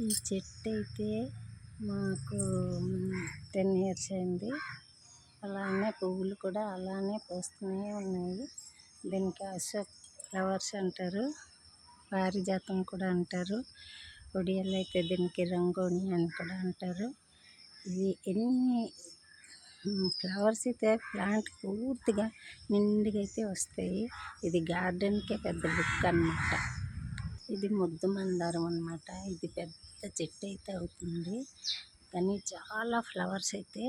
ఈ చెట్టు అయితే మాకు 10 ఇయర్స్ అయింది. అలానే పువ్వులు కూడా అలానే పూస్తూనే ఉన్నాయి. దీనికి అశోక్ ఫ్లవర్స్ అంటారు, పారిజాతం కూడా అంటారు. ఒడియాలో అయితే దీనికి రంగోణి అని కూడా అంటారు. ఇది ఎన్ని ఫ్లవర్స్ అయితే ప్లాంట్ పూర్తిగా నిండుగా అయితే వస్తాయి. ఇది గార్డెన్కే పెద్ద బుక్ అన్నమాట. ఇది ముద్దు మందారం అన్నమాట. ఇది పెద్ద చెట్టు అయితే అవుతుంది, కానీ చాలా ఫ్లవర్స్ అయితే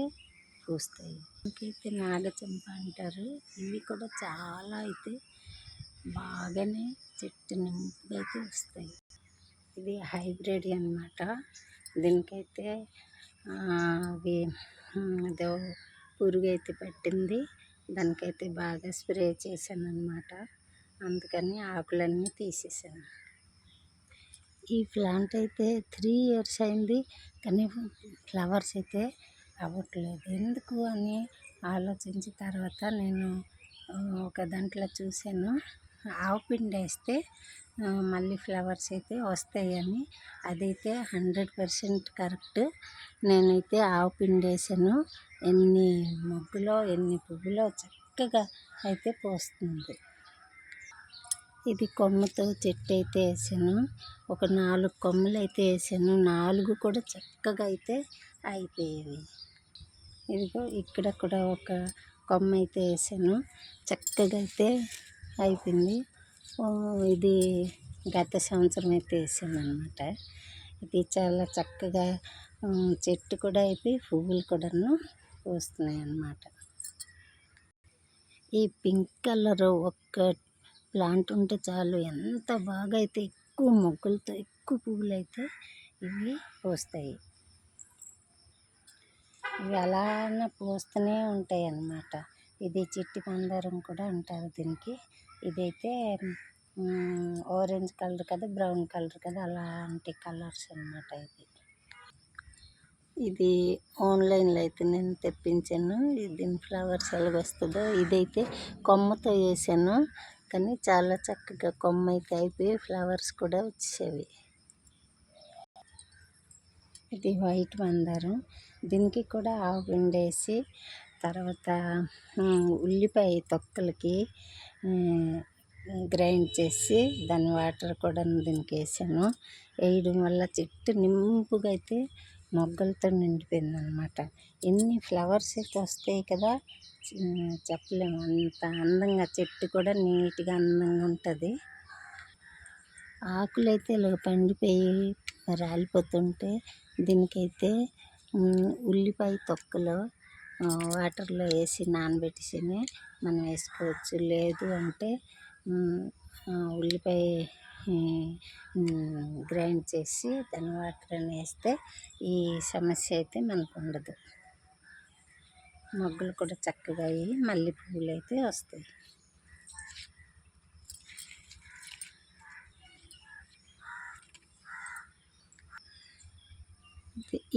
పూస్తాయి. ఇంకైతే నాగచంప అంటారు. ఇవి కూడా చాలా అయితే బాగానే చెట్టు నింపుగా అయితే వస్తాయి. ఇది హైబ్రిడ్ అన్నమాట. దీనికైతే అవి ఏదో పురుగు అయితే పట్టింది. దానికైతే బాగా స్ప్రే చేశాను అన్నమాట. అందుకని ఆకులన్నీ తీసేసాను. ఈ ప్లాంట్ అయితే 3 ఇయర్స్ అయింది, కానీ ఫ్లవర్స్ అయితే అవ్వట్లేదు. ఎందుకు అని ఆలోచించిన తర్వాత నేను ఒక దాంట్లో చూశాను, ఆవు పిండి వేస్తే మళ్ళీ ఫ్లవర్స్ అయితే వస్తాయని. అదైతే 100% కరెక్ట్. నేనైతే ఆవు పిండి వేసాను. ఎన్ని మొగ్గులో ఎన్ని పువ్వులో చక్కగా అయితే పోస్తుంది. ఇది కొమ్మతో చెట్టు అయితే వేసాను. ఒక 4 కొమ్మలు అయితే వేసాను. 4 కూడా చక్కగా అయితే అయిపోయేవి. ఇదిగో ఇక్కడ కూడా ఒక కొమ్మ అయితే వేసాను, చక్కగా అయితే అయిపోయింది. ఇది గత సంవత్సరం అయితే వేసాను అన్నమాట. ఇది చాలా చక్కగా చెట్టు కూడా అయిపోయి పువ్వులు కూడాను పూస్తున్నాయి అన్నమాట. ఈ పింక్ కలర్ ఒక్క ప్లాంట్ ఉంటే చాలు, ఎంత బాగా అయితే ఎక్కువ మొగ్గలతో ఎక్కువ పువ్వులు అయితే ఇవి పూస్తాయి. ఇవి అలానే పూస్తూనే ఉంటాయి అన్నమాట. ఇది చిట్టి మందారం కూడా అంటారు దీనికి. ఇదైతే ఆరెంజ్ కలర్ కదా, బ్రౌన్ కలర్ కదా, అలాంటి కలర్స్ అన్నమాట. ఇది ఆన్లైన్లో అయితే నేను తెప్పించాను. దీని ఫ్లవర్స్ ఎలాగ వస్తుందో. ఇదైతే కొమ్మతో వేసాను, కానీ చాలా చక్కగా కొమ్మ అయితే అయిపోయి ఫ్లవర్స్ కూడా వచ్చేవి. ఇది వైట్ మందారం. దీనికి కూడా ఆవు పిండి వేసి, తర్వాత ఉల్లిపాయ తొక్కలకి గ్రైండ్ చేసి దాని వాటర్ కూడా దీనికి వేసాను. వేయడం వల్ల చెట్టు నింపుగా అయితే మొగ్గలతో నిండిపోయింది అన్నమాట. ఎన్ని ఫ్లవర్స్ అయితే వస్తాయి కదా, చెప్పలేము. అంత అందంగా చెట్టు కూడా నీట్గా అందంగా ఉంటుంది. ఆకులైతే ఇలా పండిపోయి రాలిపోతుంటే దీనికైతే ఉల్లిపాయ తొక్కలు వాటర్లో వేసి నానబెట్టేసి మనం వేసుకోవచ్చు. లేదు అంటే ఉల్లిపాయ గ్రైండ్ చేసి దాని వాటర్ వేస్తే ఈ సమస్య అయితే మనకు ఉండదు. మొగ్గలు కూడా చక్కగా అయ్యి మళ్ళీ పువ్వులు అయితే వస్తాయి.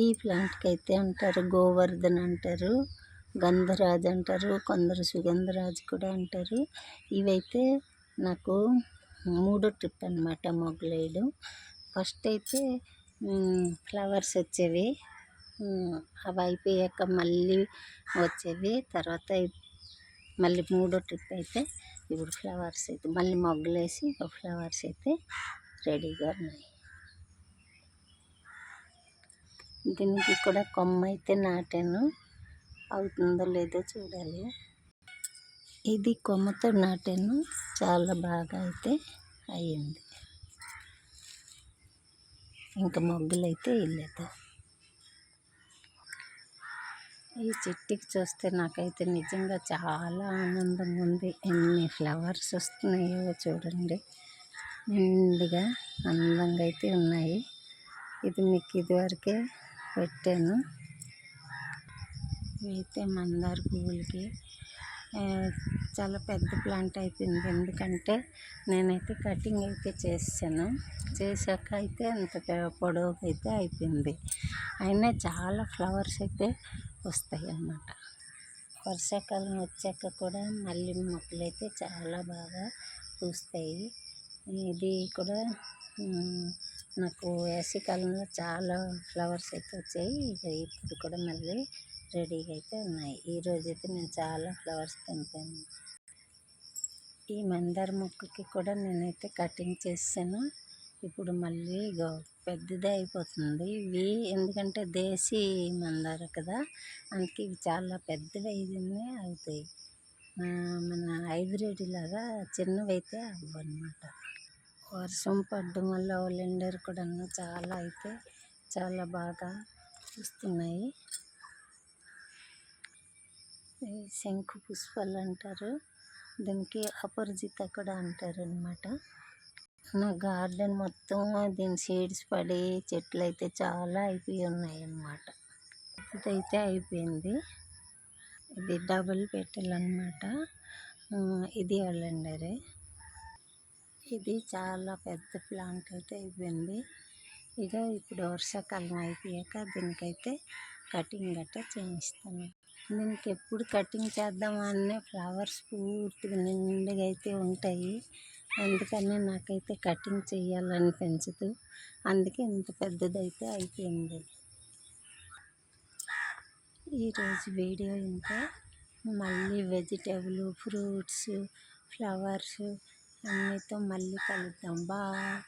ఈ ప్లాంట్కి అయితే అంటారు గోవర్ధన్ అంటారు, గంధరాజ్ అంటారు, కొందరు సుగంధరాజ్ కూడా అంటారు. ఇవైతే నాకు 3వ ట్రిప్ అన్నమాట మొగ్గలు వేయడం. ఫస్ట్ అయితే ఫ్లవర్స్ వచ్చేవి, అవి అయిపోయాక మళ్ళీ వచ్చేవి. తర్వాత మళ్ళీ 3వ ట్రిప్ అయితే ఇప్పుడు ఫ్లవర్స్ అయితే మళ్ళీ మొగ్గలు వేసి ఫ్లవర్స్ అయితే రెడీగా ఉన్నాయి. దీనికి కూడా కొమ్మ అయితే నాటాను, అవుతుందో లేదో చూడాలి. ఇది కొమ్మతో నాటాను, చాలా బాగా అయితే అయ్యింది. ఇంకా మొగ్గలు అయితే వేయలేదు. ఈ చెట్టుకి చూస్తే నాకైతే నిజంగా చాలా ఆనందంగా ఉంది. ఎన్ని ఫ్లవర్స్ వస్తున్నాయో చూడండి, నిండుగా అందంగా అయితే ఉన్నాయి. ఇది మీకు ఇదివరకే పెట్టాను. అయితే మందార పువ్వులకి చాలా పెద్ద ప్లాంట్ అయిపోయింది. ఎందుకంటే నేనైతే కటింగ్ అయితే చేశాక అయితే అంత పొడవుగా అయితే అయిపోయింది. అయినా చాలా ఫ్లవర్స్ అయితే వస్తాయి అన్నమాట. వర్షాకాలం వచ్చాక కూడా మళ్ళీ మొక్కలు అయితే చాలా బాగా పూస్తాయి. ఇది కూడా నాకు వేసవికాలంలో చాలా ఫ్లవర్స్ అయితే వచ్చాయి. ఇక ఇప్పుడు కూడా మళ్ళీ రెడీగా అయితే ఉన్నాయి. ఈరోజైతే నేను చాలా ఫ్లవర్స్ తెంపాను. ఈ మందార మొక్కకి కూడా నేనైతే కటింగ్ చేసాను. ఇప్పుడు మళ్ళీ ఇగో పెద్దదే అయిపోతుంది. ఇవి ఎందుకంటే దేశీ మందార కదా, అందుకే ఇవి చాలా పెద్దవి అయితేనే అవుతాయి. మన హైబ్రిడ్ లాగా చిన్నవి అయితే అవ్వన్నమాట. వర్షం పడడం వల్ల ఒలిండర్ కూడా చాలా బాగా వస్తున్నాయి. శంకు పుష్పాలు అంటారు, దీనికి అపరాజిత కూడా అంటారు అన్నమాట. నా గార్డెన్ మొత్తం దీని సీడ్స్ పడి చెట్లు అయితే చాలా అయిపోయి ఉన్నాయి అన్నమాట. ఇదైతే అయిపోయింది. ఇది డబుల్ పెటల్ అన్నమాట. ఇది ఒలిండరే. ఇది చాలా పెద్ద ప్లాంట్ అయితే అయిపోయింది. ఇక ఇప్పుడు వర్షాకాలం అయిపోయాక దీనికైతే కటింగ్ గట్రా చేయిస్తాను. దీనికి ఎప్పుడు కటింగ్ చేద్దామని ఫ్లవర్స్ పూర్తిగా నిండుగా అయితే ఉంటాయి. అందుకని నాకైతే కటింగ్ చేయాలనిపించదు. అందుకే ఇంత పెద్దదైతే అయిపోయింది. ఈరోజు వీడియో ఇంకా మళ్ళీ వెజిటేబుల్, ఫ్రూట్స్, ఫ్లవర్స్ అన్నితో మళ్ళీ కలుద్దాం. బాయ్.